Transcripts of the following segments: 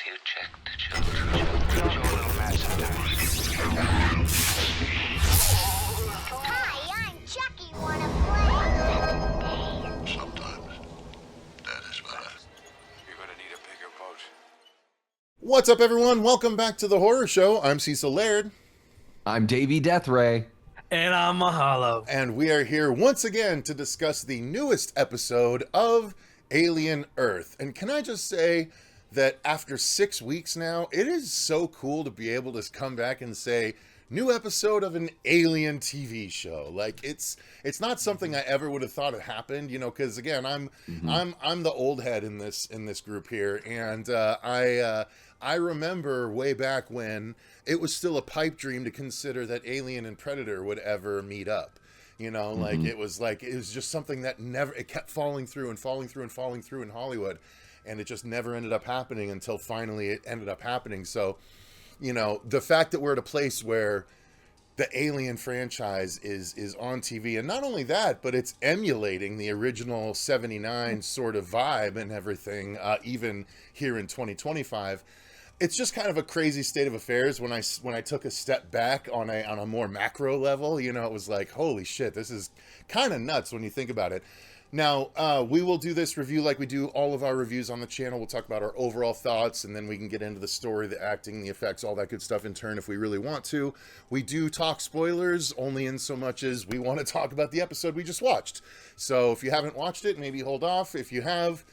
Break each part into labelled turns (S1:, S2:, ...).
S1: you check the children? Show a little match sometimes.
S2: Hi, I'm Chucky. Wanna play?
S3: Sometimes. That is what
S1: You're gonna need a bigger boat.
S4: What's up, everyone? Welcome back to the Horror Show. I'm Cecil Laird.
S5: I'm Davey Deathray.
S6: And I'm Mahalo.
S4: And we are here once again to discuss the newest episode of Alien Earth. And can I just say that after 6 weeks now, it is so cool to be able to come back and say, new episode of an Alien TV show. Like it's not something I ever would have thought had happened, you know, because again, I'm the old head in this group here, and I remember way back when it was still a pipe dream to consider that Alien and Predator would ever meet up. You know, it was just something that it kept falling through and falling through and falling through in Hollywood, and it just never ended up happening until finally it ended up happening. So, you know, the fact that we're at a place where the Alien franchise is on TV, and not only that, but it's emulating the original 79 sort of vibe and everything, even here in 2025. It's just kind of a crazy state of affairs. When I took a step back on a more macro level, you know, it was like, holy shit, this is kind of nuts when you think about it. Now, we will do this review like we do all of our reviews on the channel. We'll talk about our overall thoughts, and then we can get into the story, the acting, the effects, all that good stuff in turn if we really want to. We do talk spoilers only in so much as we want to talk about the episode we just watched. So if you haven't watched it, maybe hold off. If you have,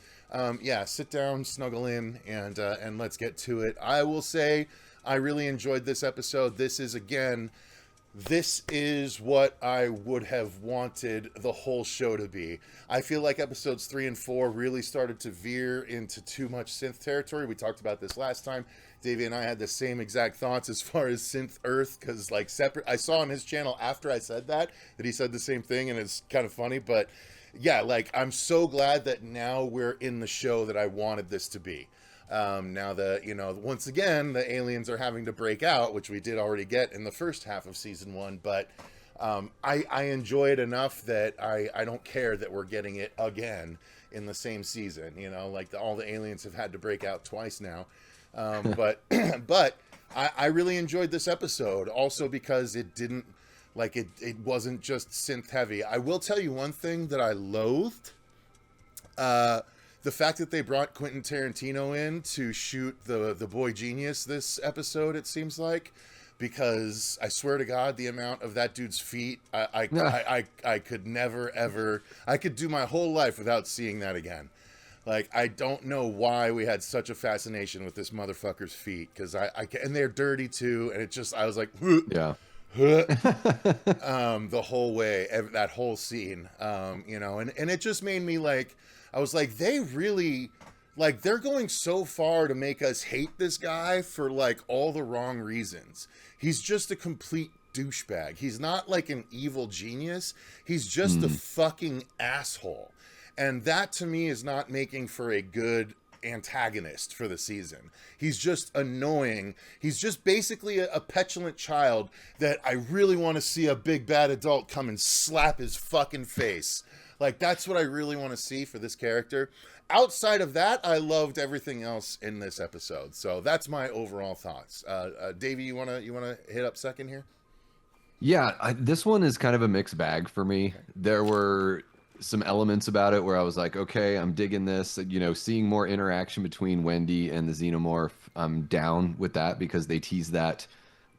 S4: sit down, snuggle in, and let's get to it. I will say I really enjoyed this episode. This is what I would have wanted the whole show to be. I feel like episodes 3 and 4 really started to veer into too much synth territory. We talked about this last time. Davey and I had the same exact thoughts as far as Synth Earth, because like separate, I saw on his channel after I said that he said the same thing, and it's kind of funny. But yeah, like I'm so glad that now we're in the show that I wanted this to be. Now that, you know, once again, the aliens are having to break out, which we did already get in the first half of season 1, but I enjoy it enough that I don't care that we're getting it again in the same season, you know, like all the aliens have had to break out twice now. But I really enjoyed this episode also because it didn't, like it wasn't just synth heavy. I will tell you one thing that I loathed. The fact that they brought Quentin Tarantino in to shoot the Boy Genius this episode, it seems like, because I swear to God, the amount of that dude's feet, I could never ever, I could do my whole life without seeing that again. Like, I don't know why we had such a fascination with this motherfucker's feet, because and they're dirty too, and it just, I was like,
S5: Yeah.
S4: the whole way, that whole scene, you know, and it just made me like, I was like, they really, like, they're going so far to make us hate this guy for, like, all the wrong reasons. He's just a complete douchebag. He's not, like, an evil genius. He's just a fucking asshole. And that, to me, is not making for a good antagonist for the season. He's just annoying. He's just basically a petulant child that I really want to see a big, bad adult come and slap his fucking face. Like, that's what I really want to see for this character. Outside of that, I loved everything else in this episode. So that's my overall thoughts. Davey, you wanna hit up second here?
S5: Yeah, this one is kind of a mixed bag for me. Okay. There were some elements about it where I was like, okay, I'm digging this. You know, seeing more interaction between Wendy and the Xenomorph, I'm down with that because they teased that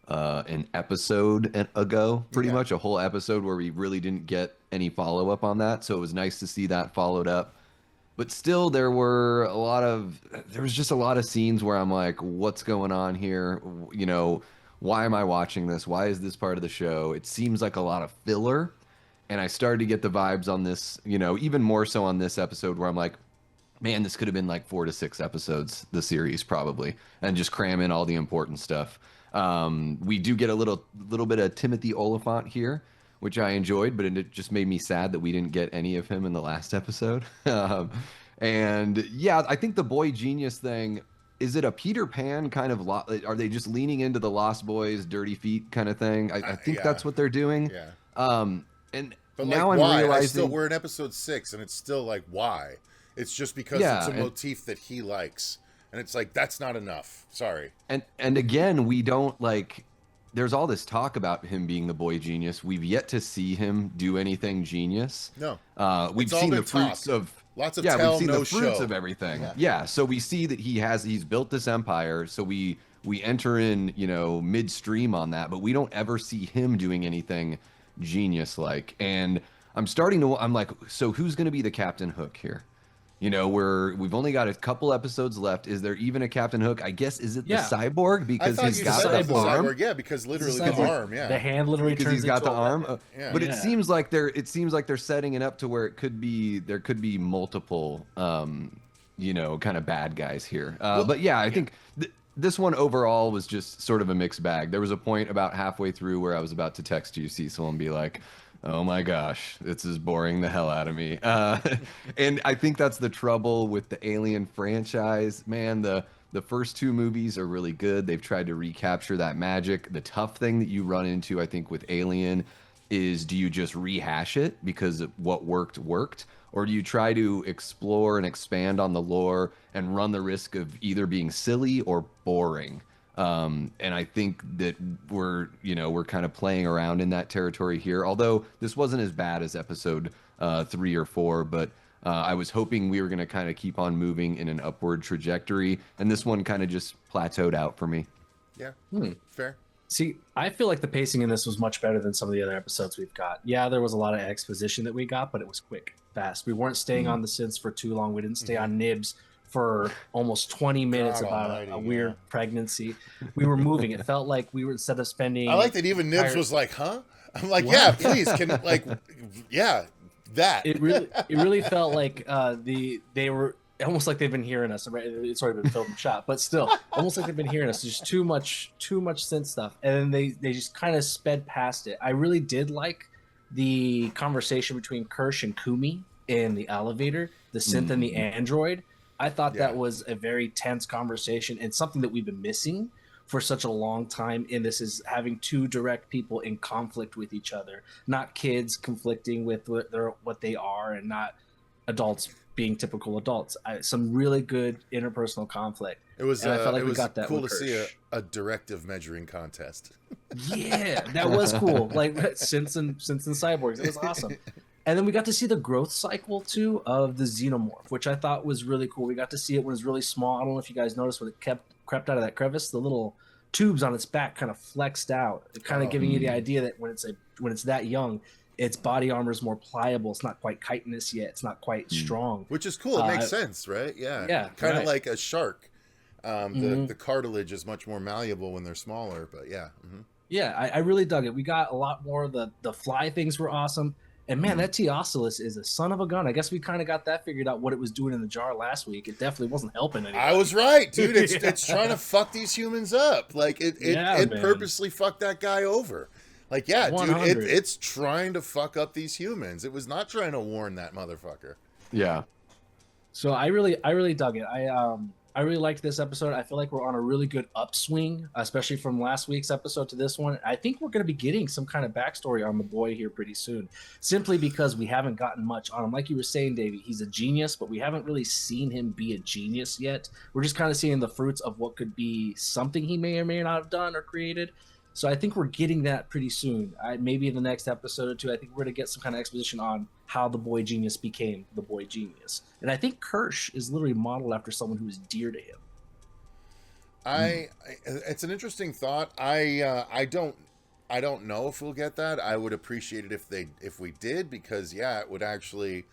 S5: an episode ago, pretty much a whole episode where we really didn't get any follow-up on that. So it was nice to see that followed up. But still, there was just a lot of scenes where I'm like, what's going on here? You know, why am I watching this? Why is this part of the show? It seems like a lot of filler. And I started to get the vibes on this, you know, even more so on this episode where I'm like, man, this could have been like 4 to 6 episodes, the series probably, and just cram in all the important stuff. We do get a little bit of Timothy Oliphant here, which I enjoyed, but it just made me sad that we didn't get any of him in the last episode. And yeah, I think the Boy Genius thing, is it a Peter Pan kind of, are they just leaning into the Lost Boys, Dirty Feet kind of thing? I think that's what they're doing.
S4: Yeah. But
S5: now
S4: like,
S5: I'm
S4: why?
S5: realizing
S4: We're in episode 6, and it's still like, why? It's just because it's a motif that he likes. And it's like, that's not enough. Sorry.
S5: And again, we don't like. There's all this talk about him being the boy genius. We've yet to see him do anything genius.
S4: No.
S5: We've
S4: It's all
S5: seen
S4: been
S5: the fruits
S4: talk.
S5: of
S4: Lots of
S5: yeah.
S4: tell,
S5: We've seen
S4: no
S5: the fruits
S4: show.
S5: of everything.
S4: Yeah.
S5: Yeah. So we see that he's built this empire. So we enter in midstream on that, but we don't ever see him doing anything genius like. And I'm like, so who's going to be the Captain Hook here? We've only got a couple episodes left. Is there even a Captain Hook? I guess, is it the cyborg?
S4: I
S5: Because
S4: thought
S5: he's
S4: you
S5: got
S4: said
S5: the
S4: the
S5: arm.
S4: cyborg. Yeah, because literally the
S7: cyborg.
S4: arm. Yeah.
S7: The hand literally
S5: Because
S7: turns
S5: he's got
S7: into
S5: the
S7: a
S5: arm.
S7: weapon.
S4: Yeah.
S5: But
S7: Yeah.
S5: it seems like they're setting it up to where there could be multiple kind of bad guys here. But yeah, I think this one overall was just sort of a mixed bag. There was a point about halfway through where I was about to text you, Cecil, and be like, oh my gosh, this is boring the hell out of me. And I think that's the trouble with the Alien franchise. Man, the first two movies are really good. They've tried to recapture that magic. The tough thing that you run into, I think, with Alien is, do you just rehash it because what worked? Or do you try to explore and expand on the lore and run the risk of either being silly or boring? And I think that we're kind of playing around in that territory here. Although this wasn't as bad as episode 3 or 4, but I was hoping we were going to kind of keep on moving in an upward trajectory. And this one kind of just plateaued out for me.
S4: Yeah. Fair.
S7: See, I feel like the pacing in this was much better than some of the other episodes we've got. Yeah, there was a lot of exposition that we got, but it was quick, fast. We weren't staying on the synths for too long. We didn't stay on Nibs for almost 20 minutes
S4: God
S7: about
S4: almighty,
S7: a weird pregnancy. We were moving. It felt like we were, instead of spending...
S4: I like that even Nibs was like, huh? I'm like, yeah, please. Can, like, yeah, that.
S7: It really felt like they were almost like they've been hearing us. It's already been filmed and shot, but still, almost like they've been hearing us. Just too much synth stuff, and then they just kind of sped past it. I really did like the conversation between Kirsch and Kumi in the elevator, the synth and the android. I thought that was a very tense conversation and something that we've been missing for such a long time. And this is having two direct people in conflict with each other, not kids conflicting with what they are, and not adults being typical adults. Some really good interpersonal conflict.
S4: It was.
S7: And I felt like
S4: it
S7: we
S4: was
S7: got that
S4: cool to
S7: with
S4: see
S7: Kirsch.
S4: a directive measuring contest.
S7: Yeah, that was cool. Like synths and cyborgs, it was awesome. And then we got to see the growth cycle too of the xenomorph, which I thought was really cool. We got to see it when it was really small. I don't know if you guys noticed when it crept out of that crevice, the little tubes on its back kind of flexed out, kind of giving you the idea that when it's that young, its body armor is more pliable. It's not quite chitinous yet. It's not quite strong.
S4: Which is cool. It makes sense, right? Yeah.
S7: Yeah,
S4: Kind of
S7: right.
S4: like a shark. The cartilage is much more malleable when they're smaller, but yeah.
S7: Yeah, I really dug it. We got a lot more. The fly things were awesome. And man, that Teoculus is a son of a gun. I guess we kind of got that figured out, what it was doing in the jar last week. It definitely wasn't helping anybody.
S4: I was right, dude. It's trying to fuck these humans up. Like it
S7: man.
S4: purposely fucked that guy over. Like, yeah,
S7: 100.
S4: dude, it's trying to fuck up these humans. It was not trying to warn that motherfucker.
S5: Yeah.
S7: So I really dug it. I really liked this episode. I feel like we're on a really good upswing, especially from last week's episode to this one. I think we're going to be getting some kind of backstory on the boy here pretty soon, simply because we haven't gotten much on him. Like you were saying, Davey, he's a genius, but we haven't really seen him be a genius yet. We're just kind of seeing the fruits of what could be something he may or may not have done or created. So I think we're getting that pretty soon. Maybe in the next episode or two, I think we're going to get some kind of exposition on how the boy genius became the boy genius. And I think Kirsch is literally modeled after someone who is dear to him.
S4: It's an interesting thought. I don't know if we'll get that. I would appreciate it if we did, because yeah, it would actually,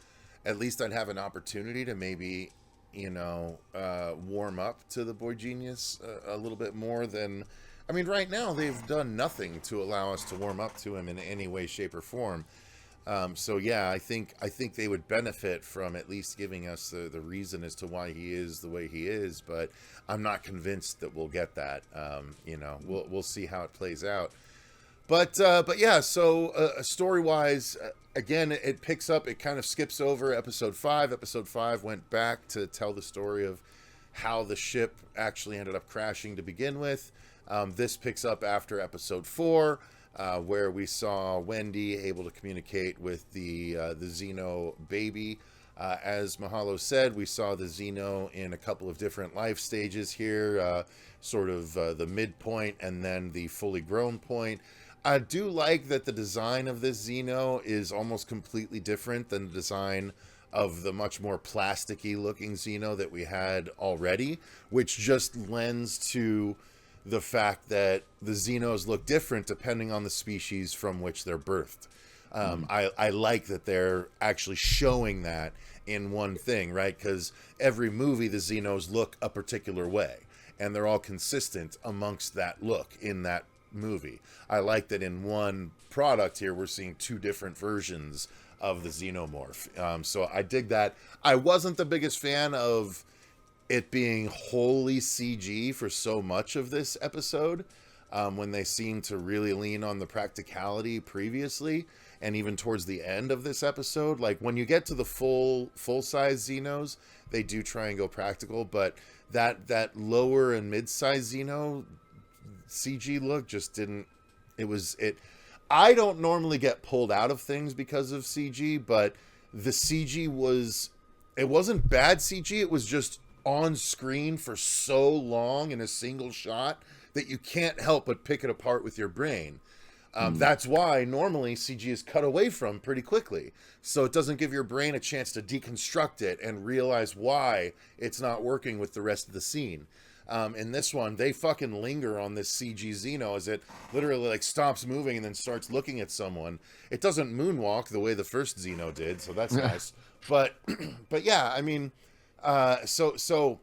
S4: at least I'd have an opportunity to maybe, warm up to the boy genius a little bit more than. I mean, right now they've done nothing to allow us to warm up to him in any way, shape, or form. So yeah, I think they would benefit from at least giving us the reason as to why he is the way he is. But I'm not convinced that we'll get that. We'll see how it plays out. But yeah, so story wise, again, it picks up. It kind of skips over episode 5. Episode 5 went back to tell the story of how the ship actually ended up crashing to begin with. This picks up after episode 4, where we saw Wendy able to communicate with the Xeno baby, As Mahalo said, we saw the Xeno in a couple of different life stages here, sort of the midpoint and then the fully grown point. I do like that the design of this Xeno is almost completely different than the design of the much more plasticky looking Xeno that we had already, which just lends to the fact that the Xenos look different depending on the species from which they're birthed. I like that they're actually showing that in one thing, right? Because every movie, the Xenos look a particular way, and they're all consistent amongst that look in that movie. I like that in one product here, we're seeing two different versions of the Xenomorph. So I dig that. I wasn't the biggest fan of it being wholly CG for so much of this episode, when they seemed to really lean on the practicality previously, and even towards the end of this episode. Like, when you get to the full-size Xenos, they do try and go practical, but that lower and mid-size Xeno CG look just didn't... I don't normally get pulled out of things because of CG, but the CG was... It wasn't bad CG, it was just on screen for so long in a single shot that you can't help but pick it apart with your brain. That's why normally CG is cut away from pretty quickly, so it doesn't give your brain a chance to deconstruct it and realize why it's not working with the rest of the scene. In this one, they fucking linger on this CG Xeno as it literally like stops moving and then starts looking at someone. It doesn't moonwalk the way the first Xeno did, so that's nice. But yeah, I mean, story-wise,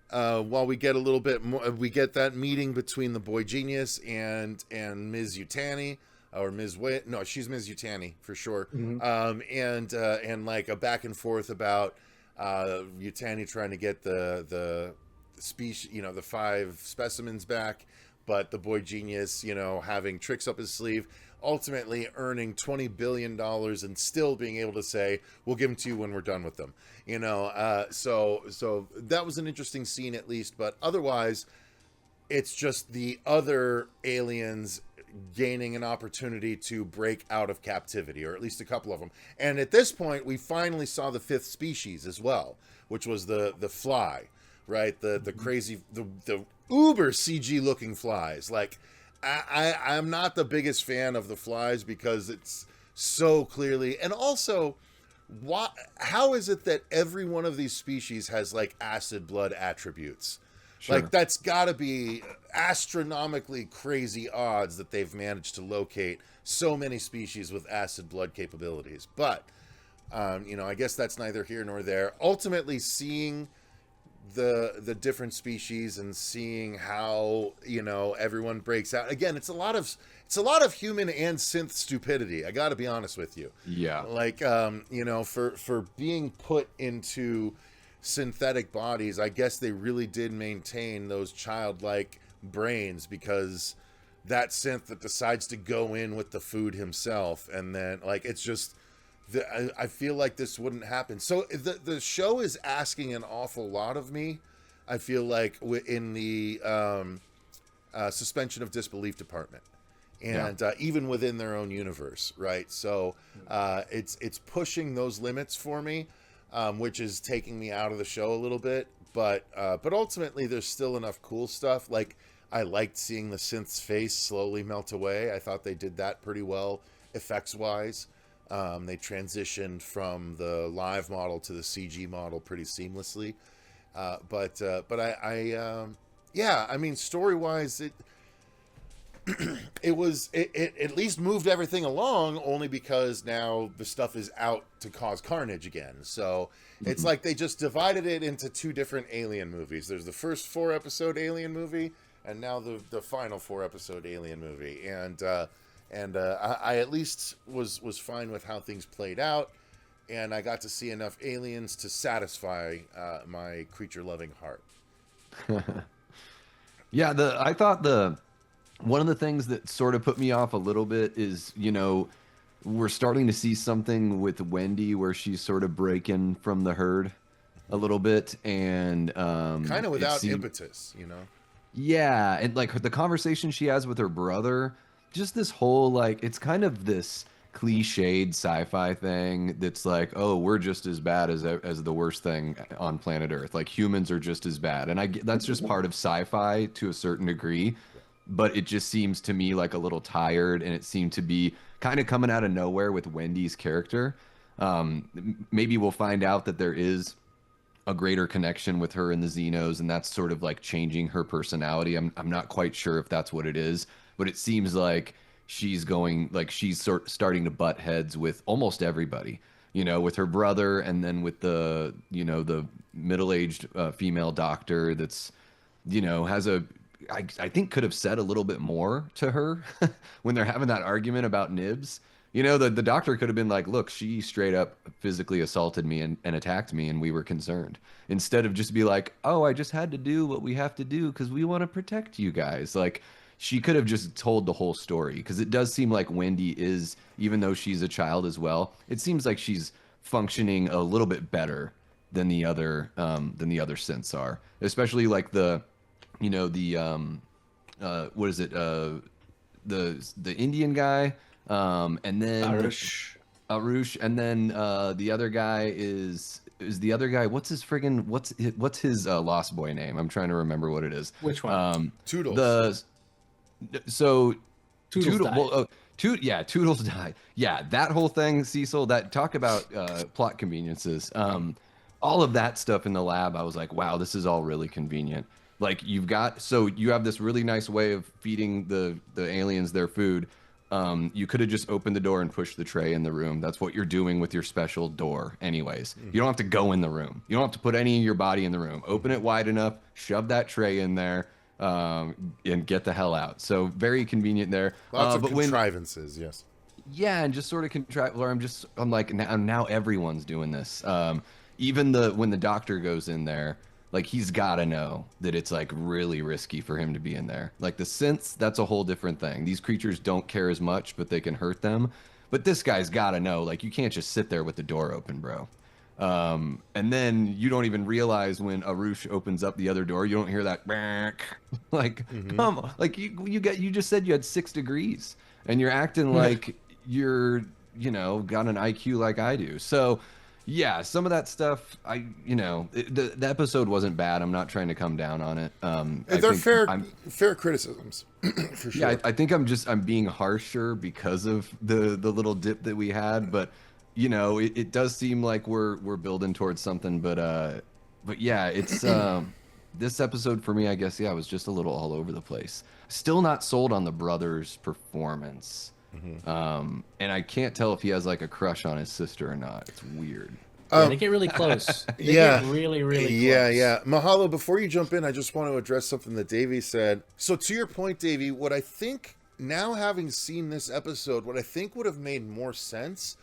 S4: while we get a little bit more, we get that meeting between the boy genius and Ms. Yutani, or Ms. Wit. No, she's Ms. Yutani for sure. And like a back and forth about Yutani trying to get the species, the 5 specimens back, but the boy genius, having tricks up his sleeve, ultimately earning $20 billion and still being able to say, we'll give them to you when we're done with them. So that was an interesting scene at least, but otherwise it's just the other aliens gaining an opportunity to break out of captivity, or at least a couple of them. And at this point, we finally saw the 5th species as well, which was the fly, right? The crazy, the uber CG looking flies. Like, I'm not the biggest fan of the flies because it's so clearly, and also, how is it that every one of these species has like acid blood attributes? Sure. Like, that's got to be astronomically crazy odds that they've managed to locate so many species with acid blood capabilities. But, I guess that's neither here nor there. Ultimately, seeing the different species and seeing how, everyone breaks out. Again, it's a lot of human and synth stupidity. I got to be honest with you. Yeah. Like, for being put into synthetic bodies, I guess they really did maintain those childlike brains, because that synth that decides to go in with the food himself, and then like it's just I feel like this wouldn't happen. So the show is asking an awful lot of me, I feel like, in the suspension of disbelief department, and even within their own universe, right? So it's pushing those limits for me, which is taking me out of the show a little bit. But ultimately, there's still enough cool stuff. Like, I liked seeing the synth's face slowly melt away. I thought they did that pretty well, effects-wise. They transitioned from the live model to the CG model pretty seamlessly. But I mean, story-wise, it at least moved everything along, only because now the stuff is out to cause carnage again. So it's like they just divided it into 2 different Alien movies. There's the first 4-episode Alien movie, and now the final 4-episode Alien movie. And I at least was fine with how things played out, and I got to see enough aliens to satisfy my creature-loving heart.
S5: Yeah, I thought one of the things that sort of put me off a little bit is, we're starting to see something with Wendy where she's sort of breaking from the herd a little bit, and
S4: kind of without impetus,
S5: Yeah, and like the conversation she has with her brother, just this whole like, it's kind of this cliched sci-fi thing that's like, oh, we're just as bad as the worst thing on planet Earth. Like humans are just as bad, and that's just part of sci-fi to a certain degree. But it just seems to me like a little tired, and it seemed to be kind of coming out of nowhere with Wendy's character. Maybe we'll find out that there is a greater connection with her and the Xenos, and that's sort of like changing her personality. I'm not quite sure if that's what it is, but it seems like she's starting to butt heads with almost everybody, with her brother, and then with the middle-aged female doctor that's has I think could have said a little bit more to her when they're having that argument about nibs. The doctor could have been like, look, she straight up physically assaulted me and attacked me, and we were concerned. Instead of just be like, oh, I just had to do what we have to do because we want to protect you guys. Like, she could have just told the whole story, because it does seem like Wendy is, even though she's a child as well, it seems like she's functioning a little bit better than the other synths are, especially like what is it? The Indian guy. And then Arush, and then the other guy is the other guy. What's his Lost Boy name? I'm trying to remember what it is.
S7: Which one?
S4: Toodles.
S7: Toodles died.
S5: Well, Toodles died. Yeah, that whole thing, Cecil. That talk about plot conveniences. All of that stuff in the lab. I was like, wow, this is all really convenient. Like you have this really nice way of feeding the aliens their food. You could have just opened the door and pushed the tray in the room. That's what you're doing with your special door anyways. You don't have to go in the room. You don't have to put any of your body in the room. Open it wide enough, shove that tray in there, and get the hell out. So very convenient there.
S4: Lots of contrivances, yes.
S5: Yeah, and just sort of contrive. Or I'm like, now everyone's doing this. Even when the doctor goes in there, like, he's got to know that it's, like, really risky for him to be in there. Like, the synths, that's a whole different thing. These creatures don't care as much, but they can hurt them. But this guy's got to know, like, you can't just sit there with the door open, bro. And then you don't even realize when Arush opens up the other door, you don't hear that, like, come on. Like, you just said you had 6 degrees, and you're acting like you're, got an IQ like I do. So... yeah, some of that stuff, the episode wasn't bad. I'm not trying to come down on it.
S4: They're fair criticisms, for sure.
S5: Yeah, I think I'm being harsher because of the little dip that we had, but it does seem like we're building towards something. But yeah, it's this episode for me, I guess. Yeah, was just a little all over the place. Still not sold on the brother's performance. And I can't tell if he has like a crush on his sister or not. It's weird.
S7: They get really close. They get really, really close.
S4: Yeah. Mahalo, before you jump in, I just want to address something that Davey said. So to your point, Davey, what I think, now having seen this episode, what I think would have made more sense,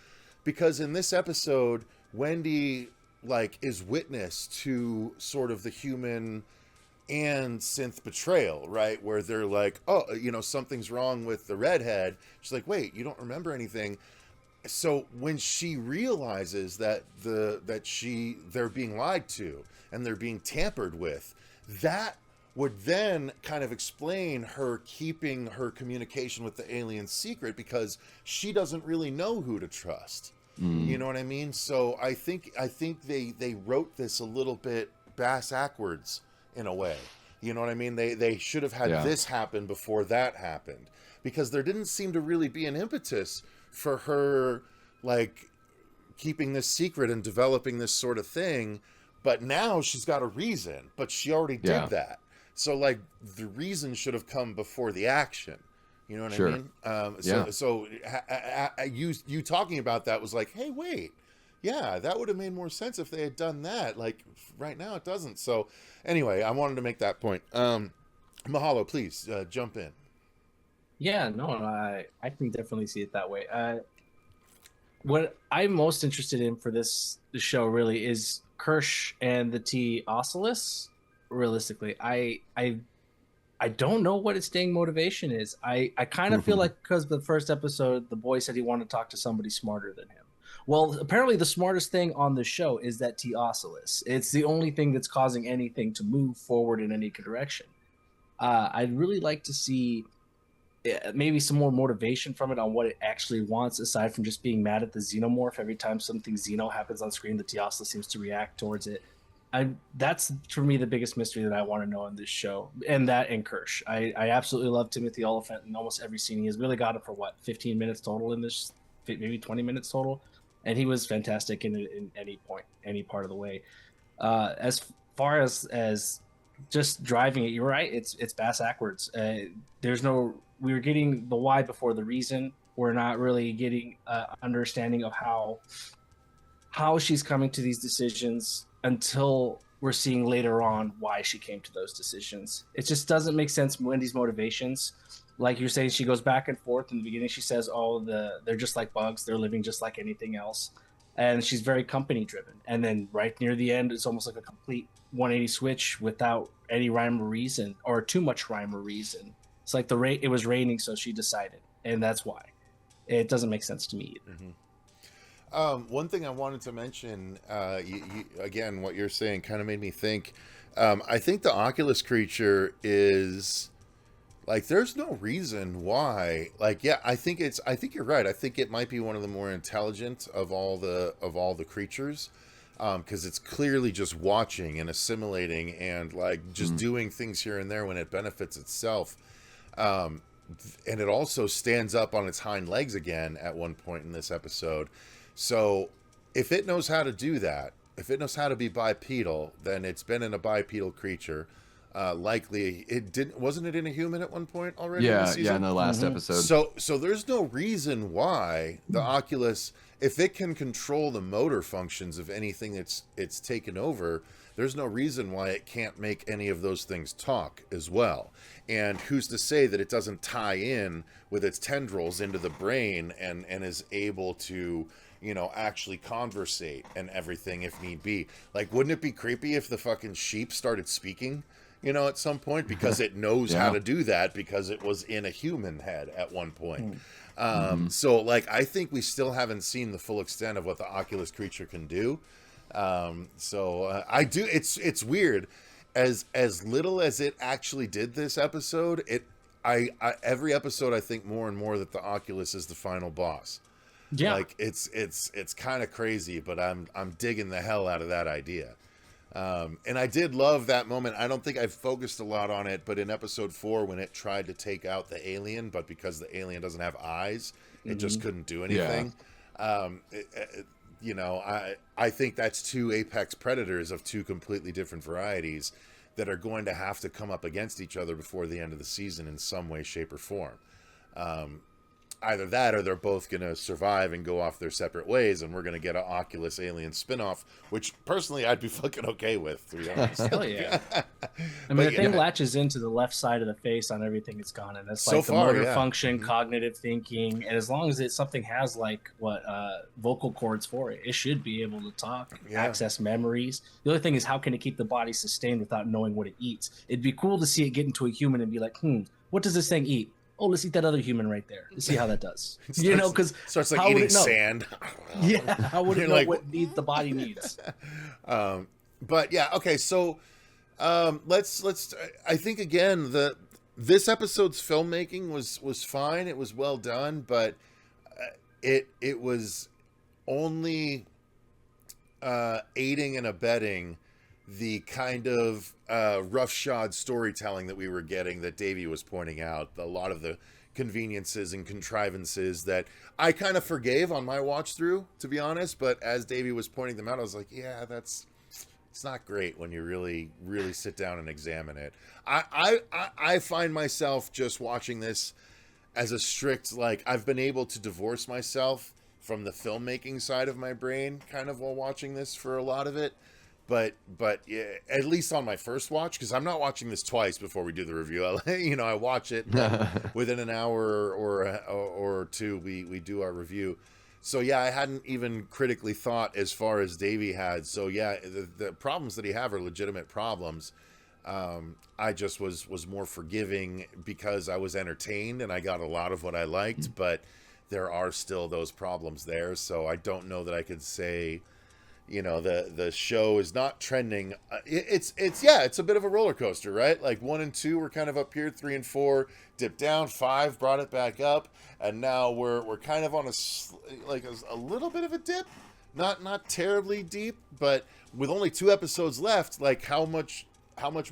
S4: because in this episode, Wendy, like, is witness to sort of the human and synth betrayal, right? Where they're like, oh, something's wrong with the redhead. She's like, wait, you don't remember anything. So when she realizes that they're being lied to and they're being tampered with, that would then kind of explain her keeping her communication with the aliens secret, because she doesn't really know who to trust. You know what I mean? So I think they wrote this a little bit bass-ackwards in a way. You know what I mean? They should have had this happen before that happened, because there didn't seem to really be an impetus for her, like, keeping this secret and developing this sort of thing. But now she's got a reason, but she already did that. So, like, the reason should have come before the action. You know what I mean? So you talking about that was like, hey, wait. Yeah, that would have made more sense if they had done that. Like, right now it doesn't. So, anyway, I wanted to make that point. Mahalo, please, jump in.
S7: Yeah, no, I can definitely see it that way. What I'm most interested in for this show really is Kirsch and the T Oculus. Realistically, I don't know what its staying motivation is. I kind of feel like, because the first episode, the boy said he wanted to talk to somebody smarter than him. Well, apparently the smartest thing on the show is that T Oculus. It's the only thing that's causing anything to move forward in any direction. I'd really like to see maybe some more motivation from it on what it actually wants, aside from just being mad at the xenomorph every time something xeno happens on screen. The Teosla seems to react towards it. That's for me the biggest mystery that I want to know in this show, and that and Kirsch. I absolutely love Timothy Oliphant in almost every scene. He has really got it for 15 minutes total in this, maybe 20 minutes total, and he was fantastic in any point, any part of the way. As far as just driving it, you're right. It's bass backwards. There's no. We were getting the why before the reason. We're not really getting understanding of how she's coming to these decisions until we're seeing later on why she came to those decisions. It just doesn't make sense. Wendy's motivations, like you're saying, she goes back and forth. In the beginning, she says, "Oh, they're just like bugs. They're living just like anything else," and she's very company driven. And then right near the end, it's almost like a complete 180 switch without any rhyme or reason, or too much rhyme or reason. It's like it was raining, so she decided, and that's why. It doesn't make sense to me either.
S4: One thing I wanted to mention, again, what you're saying kind of made me think. I think the Oculus creature is like, there's no reason why. Like, yeah, I think you're right. I think it might be one of the more intelligent of all the creatures, because it's clearly just watching and assimilating and like just doing things here and there when it benefits itself. And it also stands up on its hind legs again at one point in this episode. So if it knows how to do that, if it knows how to be bipedal, then it's been in a bipedal creature. Likely wasn't it in a human at one point already?
S5: Yeah,
S4: in the season?
S5: in the last episode.
S4: So there's no reason why the Oculus, if it can control the motor functions of anything it's taken over, there's no reason why it can't make any of those things talk as well. And who's to say that it doesn't tie in with its tendrils into the brain and is able to, actually conversate and everything if need be. Like, wouldn't it be creepy if the fucking sheep started speaking, at some point, because it knows how to do that because it was in a human head at one point. So, like, I think we still haven't seen the full extent of what the Oculus creature can do. I do. It's weird. As little as it actually did this episode, every episode I think more and more that the Oculus is the final boss. Yeah, like it's kind of crazy, but I'm digging the hell out of that idea. And I did love that moment. I don't think I've focused a lot on it, but in episode 4 when it tried to take out the alien, but because the alien doesn't have eyes, it just couldn't do anything. I think that's two apex predators of two completely different varieties that are going to have to come up against each other before the end of the season in some way, shape, or form. Either that or they're both going to survive and go off their separate ways, and we're going to get an Oculus Alien spinoff, which personally I'd be fucking okay with, to be honest.
S7: Hell yeah. I mean, the thing latches into the left side of the face on everything it's gone, and that's like the motor function, cognitive thinking, and as long as something has like vocal cords for it, it should be able to talk, access memories. The other thing is, how can it keep the body sustained without knowing what it eats? It'd be cool to see it get into a human and be like, what does this thing eat? Oh, let's eat that other human right there. Let's see how that does. Because
S4: starts like eating sand.
S7: Yeah, how would it know what the body needs?
S4: But yeah, okay. So let's. I think again this episode's filmmaking was fine. It was well done, but it was only aiding and abetting the kind of roughshod storytelling that we were getting that Davey was pointing out. A lot of the conveniences and contrivances that I kind of forgave on my watch through, to be honest. But as Davey was pointing them out, I was like, yeah, it's not great when you really, really sit down and examine it. I find myself just watching this as a strict, like, I've been able to divorce myself from the filmmaking side of my brain kind of while watching this for a lot of it. But yeah, at least on my first watch, because I'm not watching this twice before we do the review. I watch it within an hour or two. We do our review. So yeah, I hadn't even critically thought as far as Davey had. So yeah, the problems that he have are legitimate problems. I just was more forgiving because I was entertained and I got a lot of what I liked. But there are still those problems there. So I don't know that I could say the show is not trending. It's a bit of a roller coaster, right? Like 1 and 2 were kind of up here, 3 and 4 dipped down, 5 brought it back up, and now we're kind of on a little bit of a dip, not terribly deep, but with only 2 episodes left, like how much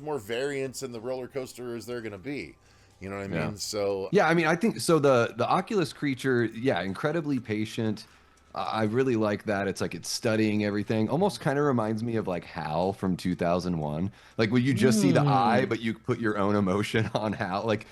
S4: more variance in the roller coaster is there going to be? You know what I mean?
S5: Yeah.
S4: So
S5: yeah, I mean, I think so. The Oculus creature, yeah, incredibly patient. I really like that. It's like it's studying everything. Almost kind of reminds me of like Hal from 2001. Like when you just see the eye, but you put your own emotion on Hal. Like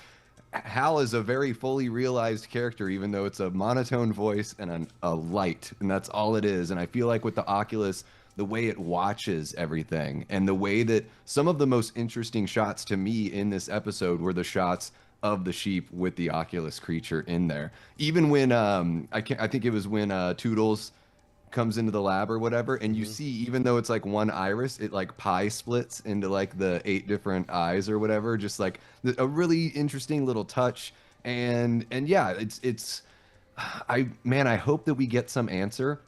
S5: Hal is a very fully realized character, even though it's a monotone voice and a light, and that's all it is. And I feel like with the Oculus, the way it watches everything and the way that some of the most interesting shots to me in this episode were the shots of the sheep with the Oculus creature in there. Even when I think it was when Toodles comes into the lab or whatever, and you see, even though it's like one iris, it like pie splits into like the 8 different eyes or whatever. Just like a really interesting little touch. And yeah, I hope that we get some answer.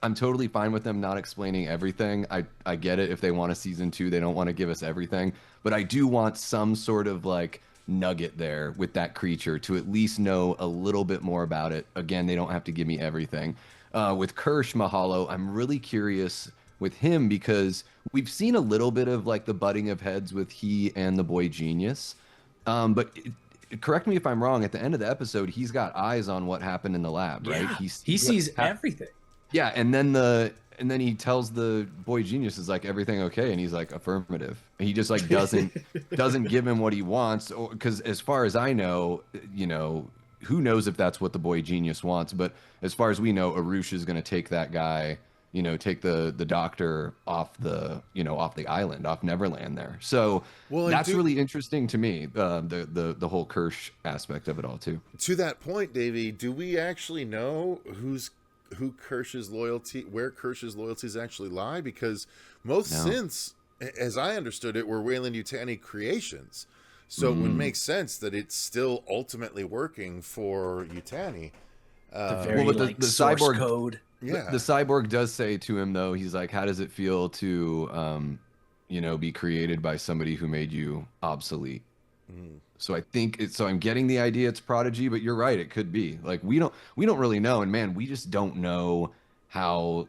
S5: I'm totally fine with them not explaining everything. I get it. If they want a season 2, they don't want to give us everything. But I do want some sort of like nugget there with that creature to at least know a little bit more about it. Again, they don't have to give me everything. With Mahalo, I'm really curious with him because we've seen a little bit of like the butting of heads with he and the boy genius. But correct me if I'm wrong. At the end of the episode, he's got eyes on what happened in the lab, right?
S7: Yeah, he sees everything.
S5: Yeah, and then he tells the boy genius, is like, everything okay? And he's like, affirmative. And he just like doesn't give him what he wants, because as far as I know, who knows if that's what the boy genius wants? But as far as we know, Arush is going to take that guy, take the doctor off the island, off Neverland there. So that's really interesting to me, the whole Kirsch aspect of it all too.
S4: To that point, Davey, do we actually know where Kirsch's loyalties actually lie? Because most synths, as I understood it, were Weyland-Yutani creations. So it would make sense that it's still ultimately working for Yutani.
S7: The cyborg code.
S4: Yeah.
S5: The cyborg does say to him, though, he's like, how does it feel to, be created by somebody who made you obsolete? So I'm getting the idea it's Prodigy, but you're right, it could be. Like we don't really know, and man, we just don't know how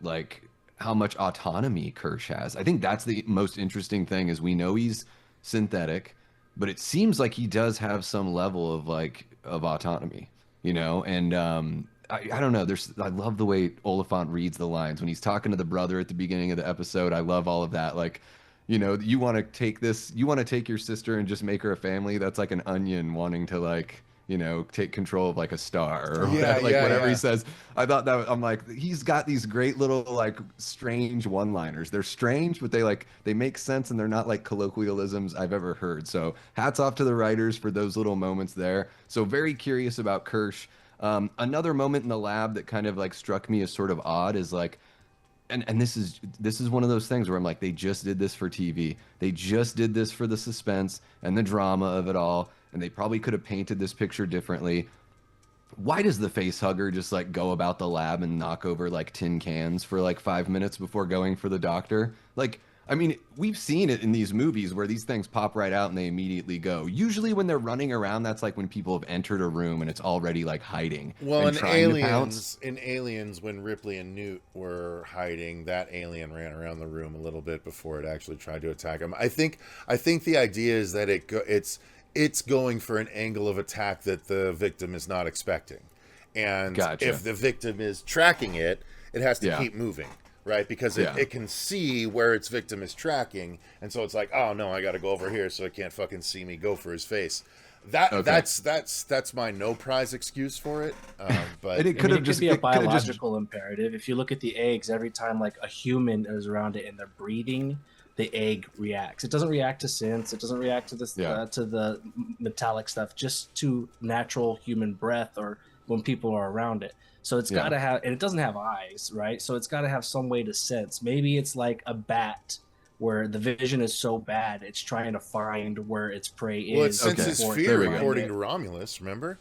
S5: much autonomy Kirsch has. I think that's the most interesting thing, is we know he's synthetic, but it seems like he does have some level of autonomy, and I don't know. I love the way Oliphant reads the lines when he's talking to the brother at the beginning of the episode. I love all of that. Like, you want to take your sister and just make her a family. That's like an onion wanting to take control of like a star or whatever he says. I thought that I'm like, he's got these great little like strange one-liners. They're strange, but they make sense, and they're not like colloquialisms I've ever heard. So hats off to the writers for those little moments there. So very curious about Kirsch. Another moment in the lab that kind of like struck me as sort of odd is like, and this is one of those things where I'm like, they just did this for TV. They just did this for the suspense and the drama of it all, and they probably could have painted this picture differently. Why does the face hugger just like go about the lab and knock over like tin cans for like 5 minutes before going for the doctor? Like, I mean, we've seen it in these movies where these things pop right out and they immediately go. Usually when they're running around, that's like when people have entered a room and it's already like hiding.
S4: Well,
S5: and
S4: in Aliens, when Ripley and Newt were hiding, that alien ran around the room a little bit before it actually tried to attack him. I think the idea is that it's going for an angle of attack that the victim is not expecting. And if the victim is tracking it, it has to keep moving. Right, because it can see where its victim is tracking, and so it's like, oh no, I got to go over here so it can't fucking see me go for his face. That's my no prize excuse for it. But
S7: it could be a biological imperative. If you look at the eggs, every time like a human is around it and they're breathing, the egg reacts. It doesn't react to synths. It doesn't react to this to the metallic stuff. Just to natural human breath or when people are around it. So it's got to have, and it doesn't have eyes, right? So it's got to have some way to sense. Maybe it's like a bat where the vision is so bad, it's trying to find where its prey is.
S4: Well, it senses fear according to Romulus, remember?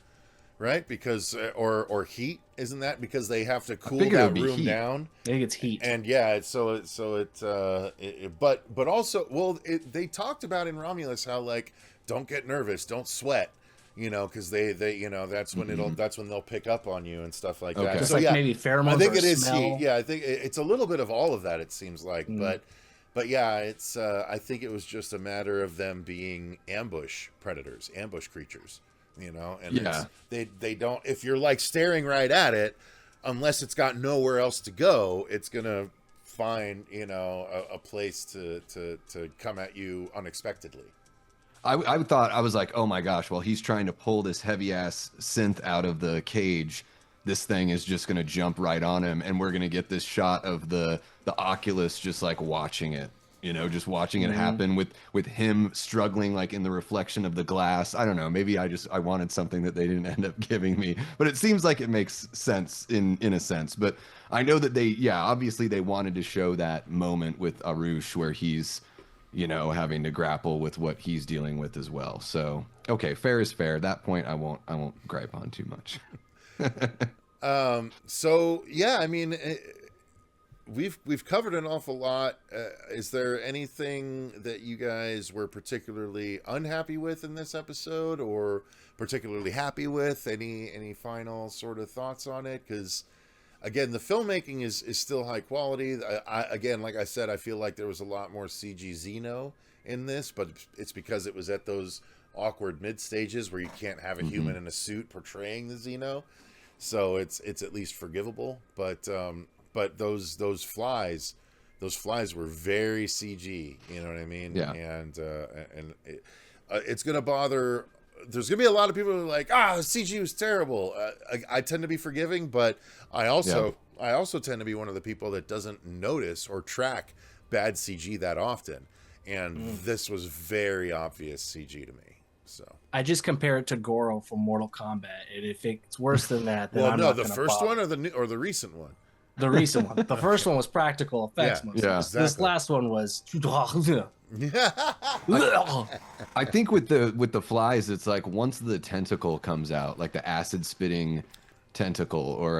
S4: right? Because or heat, isn't that because they have to cool
S5: figured it
S4: that
S5: would be
S4: room
S5: heat.
S4: down?
S7: I think it's heat.
S4: And yeah, but also, well, they talked about in Romulus how like don't get nervous, don't sweat, because they that's when that's when they'll pick up on you and stuff like that.
S5: Okay.
S7: Just
S4: So
S7: like
S4: yeah,
S7: maybe pheromones.
S4: I think
S7: or
S4: it is
S7: smell.
S4: heat. Yeah, I think it's a little bit of all of that. It seems like, but yeah, it's. I think it was just a matter of them being ambush predators, ambush creatures. And
S5: Yeah.
S4: they don't. If you're like staring right at it, unless it's got nowhere else to go, it's gonna find a place to come at you unexpectedly.
S5: I thought, I was like, oh my gosh, well, he's trying to pull this heavy ass synth out of the cage. This thing is just going to jump right on him. And we're going to get this shot of the Oculus just like watching it, just watching it happen with him struggling like in the reflection of the glass. I don't know. Maybe I wanted something that they didn't end up giving me, but it seems like it makes sense in a sense. But I know that obviously they wanted to show that moment with Arush where he's, having to grapple with what he's dealing with as well. So, okay, fair is fair. That point I won't gripe on too much.
S4: So yeah, I mean, we've covered an awful lot. Is there anything that you guys were particularly unhappy with in this episode, or particularly happy with? Any final sort of thoughts on it? Because again, the filmmaking is still high quality. Again, like I said, I feel like there was a lot more CG Xeno in this, but it's because it was at those awkward mid stages where you can't have a human in a suit portraying the Xeno, so it's at least forgivable. But those flies were very CG. You know what I mean?
S5: Yeah.
S4: And it's gonna bother. There's gonna be a lot of people who are like, CG was terrible. I tend to be forgiving, but I also tend to be one of the people that doesn't notice or track bad CG that often. And this was very obvious CG to me. So
S7: I just compare it to Goro from Mortal Kombat, and if it's worse than that, then
S4: well,
S7: I'm
S4: no,
S7: not
S4: the
S7: gonna
S4: first
S7: bother.
S4: one or the recent one.
S7: The recent one. The first one was practical effects.
S4: Yeah,
S7: mostly.
S5: yeah,
S7: This
S4: exactly.
S7: last one was.
S5: I think with the flies, it's like once the tentacle comes out, like the acid spitting tentacle or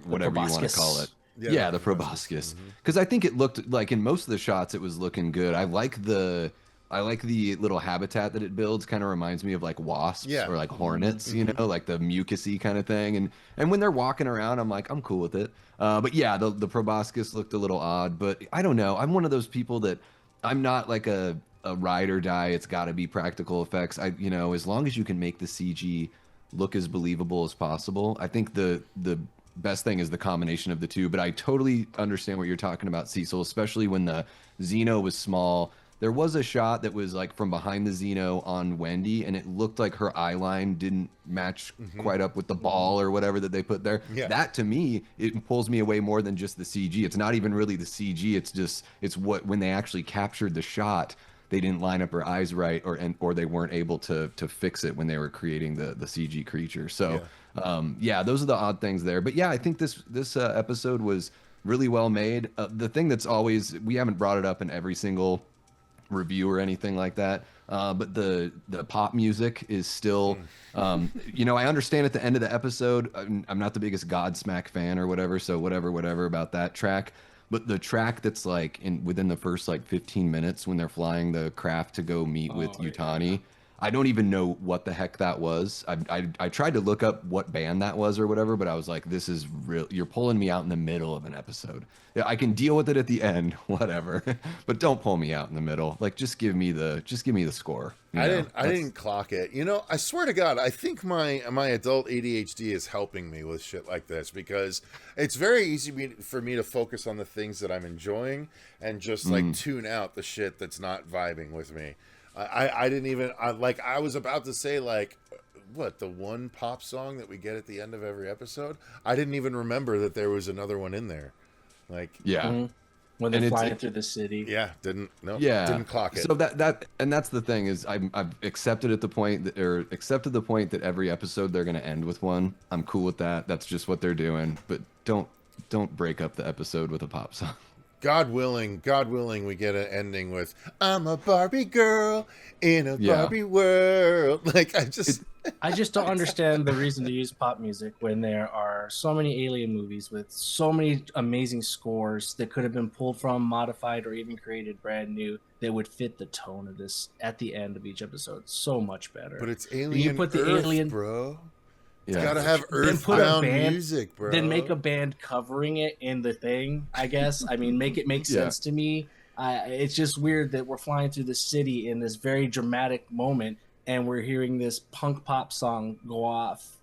S5: whatever you want to
S7: proboscis.
S5: call it.
S4: Yeah,
S5: Yeah,
S4: the
S5: the proboscis. Because I think it looked like in most of the shots, it was looking good. I like the little habitat that it builds. Kind of reminds me of like wasps or like hornets, like the mucusy kind of thing. And when they're walking around, I'm like, I'm cool with it. But yeah, the proboscis looked a little odd. But I don't know. I'm one of those people that I'm not like a ride or die. It's got to be practical effects. As long as you can make the CG look as believable as possible. I think the best thing is the combination of the two. But I totally understand what you're talking about, Cecil, especially when the Xeno was small. There was a shot that was like from behind the Xeno on Wendy, and it looked like her eye line didn't match quite up with the ball or whatever that they put there.
S4: Yeah.
S5: That to me, it pulls me away more than just the CG. It's not even really the CG. It's what when they actually captured the shot, they didn't line up her eyes right, or they weren't able to fix it when they were creating the CG creature. So those are the odd things there. But yeah, I think this episode was really well made. The thing that's always, we haven't brought it up in every single review or anything like that, but the pop music is still I understand at the end of the episode, I'm not the biggest Godsmack fan or whatever, so whatever about that track, but the track that's like within the first like 15 minutes when they're flying the craft to go meet with Yutani, I don't even know what the heck that was. I tried to look up what band that was or whatever, but I was like, this is real. You're pulling me out in the middle of an episode. Yeah, I can deal with it at the end, whatever, but don't pull me out in the middle. Like, just give me the score.
S4: I didn't clock it. I swear to God, I think my adult ADHD is helping me with shit like this, because it's very easy for me to focus on the things that I'm enjoying and just like tune out the shit that's not vibing with me. I didn't even, I was about to say, like, what, the one pop song that we get at the end of every episode? I didn't even remember that there was another one in there. Like,
S5: yeah.
S7: When they're
S5: And
S7: flying through the city.
S4: yeah, didn't clock it.
S5: So that's the thing is I've accepted the point that every episode they're going to end with one. I'm cool with that. That's just what they're doing. But don't break up the episode with a pop song.
S4: God willing, we get an ending with "I'm a Barbie girl in a Barbie world." Like
S7: I just don't understand the reason to use pop music when there are so many Alien movies with so many amazing scores that could have been pulled from, modified, or even created brand new that would fit the tone of this at the end of each episode so much better.
S4: But it's Alien Earth, bro. It's gotta have earthbound music, bro.
S7: Then make a band covering it in the thing, I guess. I mean, make it make sense to me. It's just weird that we're flying through the city in this very dramatic moment and we're hearing this punk pop song go off.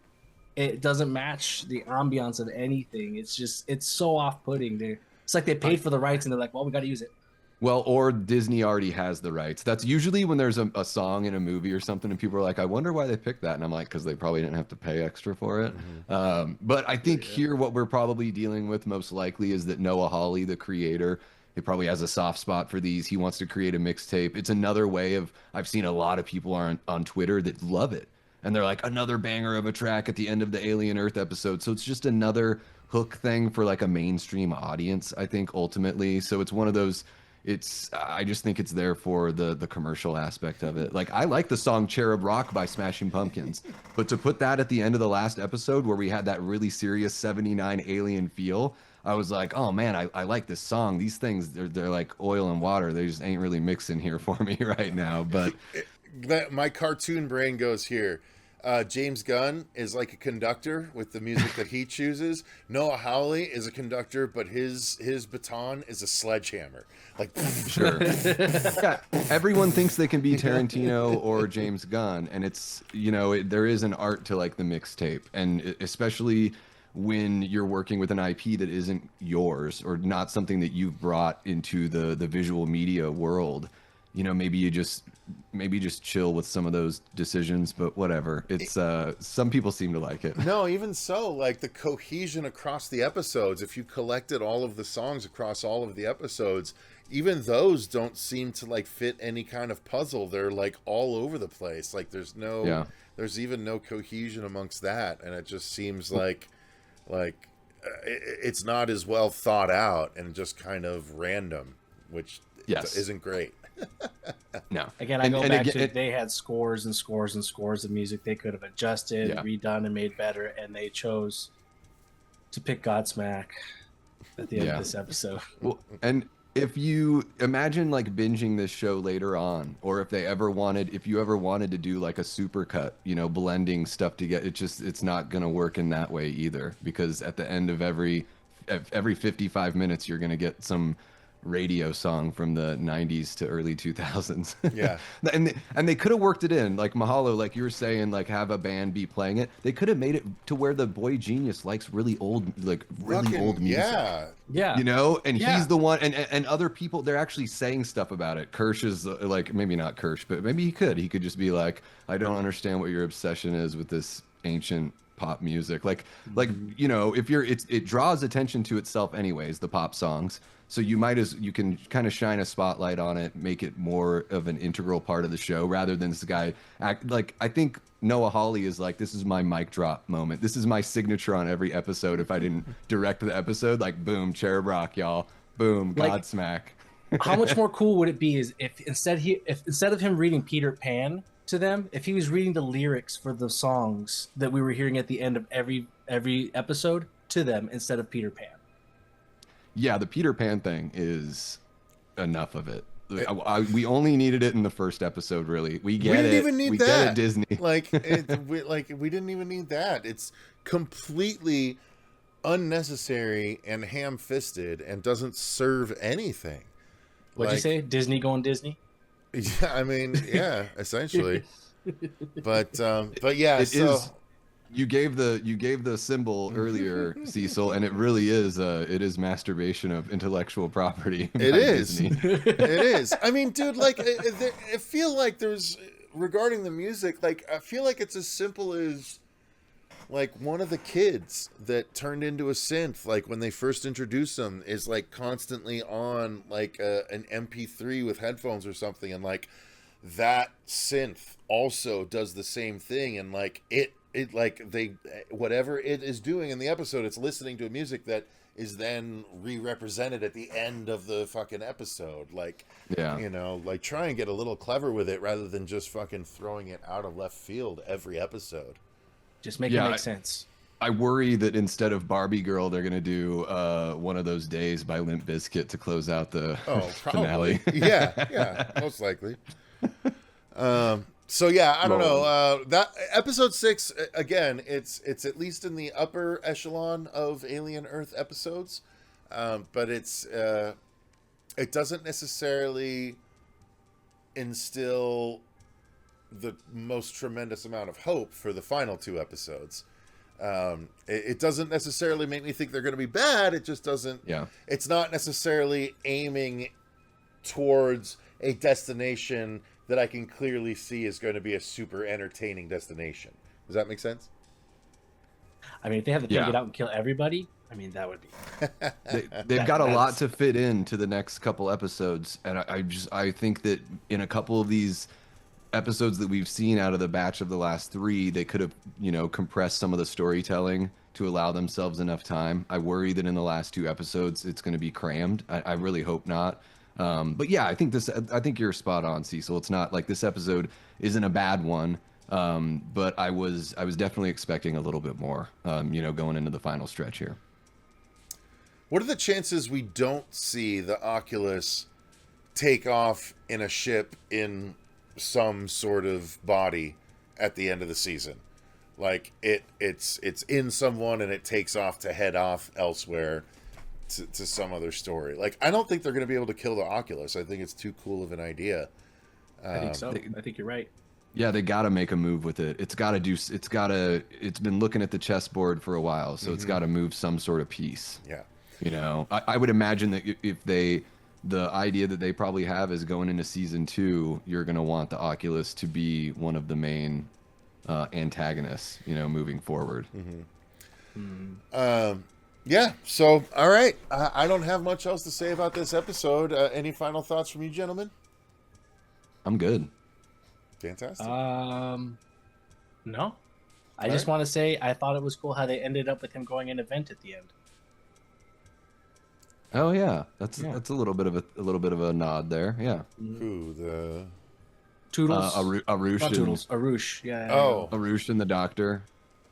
S7: It doesn't match the ambiance of anything. It's so off-putting. It's like they paid for the rights and they're like, well, we got to use it.
S5: Well, or Disney already has the rights. That's usually when there's a song in a movie or something and people are like, I wonder why they picked that. And I'm like, because they probably didn't have to pay extra for it. Mm-hmm. But I think here what we're probably dealing with most likely is that Noah Hawley, the creator, he probably has a soft spot for these. He wants to create a mixtape. It's another way of, I've seen a lot of people on Twitter that love it. And they're like, another banger of a track at the end of the Alien Earth episode. So it's just another hook thing for like a mainstream audience, I think, ultimately. So it's one of those, I just think it's there for the commercial aspect of it. Like, I like the song Cherub Rock by Smashing Pumpkins, but to put that at the end of the last episode where we had that really serious 79 Alien feel, I was like, oh man, I like this song. These things, they're like oil and water. They just ain't really mixing here for me right now. But
S4: my cartoon brain goes here. James Gunn is like a conductor with the music that he chooses. Noah Hawley is a conductor, but his baton is a sledgehammer. Like,
S5: sure. Yeah, everyone thinks they can be Tarantino or James Gunn, and it's, there is an art to like the mixtape, and especially when you're working with an IP that isn't yours or not something that you've brought into the visual media world. Maybe you just chill with some of those decisions, but whatever. It's some people seem to like it.
S4: No, even so, like the cohesion across the episodes, if you collected all of the songs across all of the episodes, even those don't seem to like fit any kind of puzzle. They're like all over the place. Like there's even no cohesion amongst that, and it just seems like it's not as well thought out and just kind of random, which isn't great.
S7: No. Again, I go back to they had scores and scores and scores of music they could have adjusted, redone, and made better, and they chose to pick Godsmack at the end of this episode.
S5: Well, and if you imagine like binging this show later on, or if you ever wanted to do like a supercut, blending stuff together, it's not going to work in that way either, because at the end of every 55 minutes, you're going to get some radio song from the 90s to early 2000s.
S4: Yeah.
S5: and they could have worked it in, like Mahalo, like you were saying, like have a band be playing it. They could have made it to where the boy genius likes really old music.
S7: Yeah.
S5: And he's the one, and other people, they're actually saying stuff about it. Kirsch is like, maybe not Kirsch, but maybe he could just be like, I don't understand what your obsession is with this ancient pop music. Like if it draws attention to itself anyways, the pop songs. So you can kind of shine a spotlight on it, make it more of an integral part of the show, rather than this guy I think Noah Hawley is like, this is my mic drop moment. This is my signature on every episode. If I didn't direct the episode, like boom, Cherub Rock, y'all, boom, Godsmack.
S7: How much more cool would it be is if instead of him reading Peter Pan to them, if he was reading the lyrics for the songs that we were hearing at the end of every episode to them instead of Peter Pan.
S5: Yeah, the Peter Pan thing is enough of it. We only needed it in the first episode, really. We get it. We get it, Disney.
S4: We didn't even need that. It's completely unnecessary and ham-fisted and doesn't serve anything.
S7: What'd you say? Disney going Disney?
S4: Yeah, I mean, yeah, essentially. But yeah,
S5: You gave the symbol earlier, Cecil, and it really is masturbation of intellectual property.
S4: It is. It is. I mean, dude, like I feel like there's, regarding the music, like I feel like it's as simple as like one of the kids that turned into a synth, like when they first introduced them, is like constantly on like an MP3 with headphones or something, and like that synth also does the same thing, and like it like they, whatever it is doing in the episode, it's listening to a music that is then re-represented at the end of the fucking episode. Like,
S5: Yeah.
S4: you know, like try and get a little clever with it rather than just fucking throwing it out of left field every episode.
S7: Just make it make sense.
S5: I worry that instead of Barbie Girl, they're gonna do one of those days by Limp Bizkit to close out the finale.
S4: yeah, most likely. So yeah, I don't know. That episode 6 again, it's at least in the upper echelon of Alien Earth episodes, but it doesn't necessarily instill the most tremendous amount of hope for the final 2 episodes. It doesn't necessarily make me think they're going to be bad. It just doesn't.
S5: Yeah.
S4: It's not necessarily aiming towards a destination that I can clearly see is going to be a super entertaining destination. Does that make sense?
S7: I mean, if they have to take it out and kill everybody, I mean, that would be.
S5: They've got a lot to fit into the next couple episodes, and I think that in a couple of these episodes that we've seen out of the batch of the last 3, they could have, compressed some of the storytelling to allow themselves enough time. I worry that in the last 2 episodes it's going to be crammed. I really hope not. But yeah, I think you're spot on, Cecil. It's not like this episode isn't a bad one, but I was definitely expecting a little bit more, going into the final stretch here.
S4: What are the chances we don't see the Oculus take off in a ship in some sort of body at the end of the season? Like it's in someone and it takes off to head off elsewhere to some other story. Like, I don't think they're going to be able to kill the Oculus. I think it's too cool of an idea.
S7: I think so. I think you're right.
S5: Yeah, they got to make a move with it. It's been looking at the chessboard for a while, so it's got to move some sort of piece.
S4: Yeah.
S5: I would imagine that if the idea that they probably have is going into season 2, you're going to want the Oculus to be one of the main antagonists, moving forward.
S4: Yeah. So, all right. I don't have much else to say about this episode. Any final thoughts from you, gentlemen?
S5: I'm good.
S4: Fantastic.
S7: No. I just want to say I thought it was cool how they ended up with him going an event at the end.
S5: Oh yeah, that's a little bit of a nod there. Yeah.
S4: Who, the
S7: Toodles?
S5: Arush.
S7: Not Toodles. Arush. Yeah.
S4: Oh.
S5: Arush and the doctor.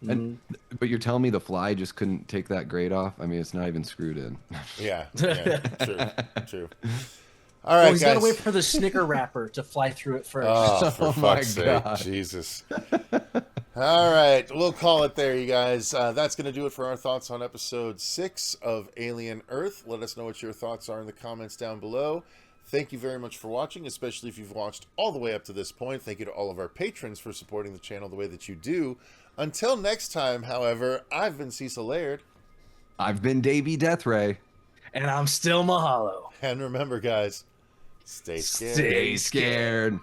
S5: But you're telling me the fly just couldn't take that grate off? I mean, it's not even screwed in.
S4: Yeah. True. All right,
S7: he's
S4: guys.
S7: got to wait for the Snicker wrapper to fly through it first.
S4: Oh, for fuck's sake.
S5: God.
S4: Jesus. All right. We'll call it there, you guys. That's going to do it for our thoughts on episode 6 of Alien Earth. Let us know what your thoughts are in the comments down below. Thank you very much for watching, especially if you've watched all the way up to this point. Thank you to all of our patrons for supporting the channel the way that you do. Until next time, however, I've been Cecil Laird.
S5: I've been Davey Deathray.
S7: And I'm still Mahalo.
S4: And remember, guys, stay scared.
S5: Stay scared.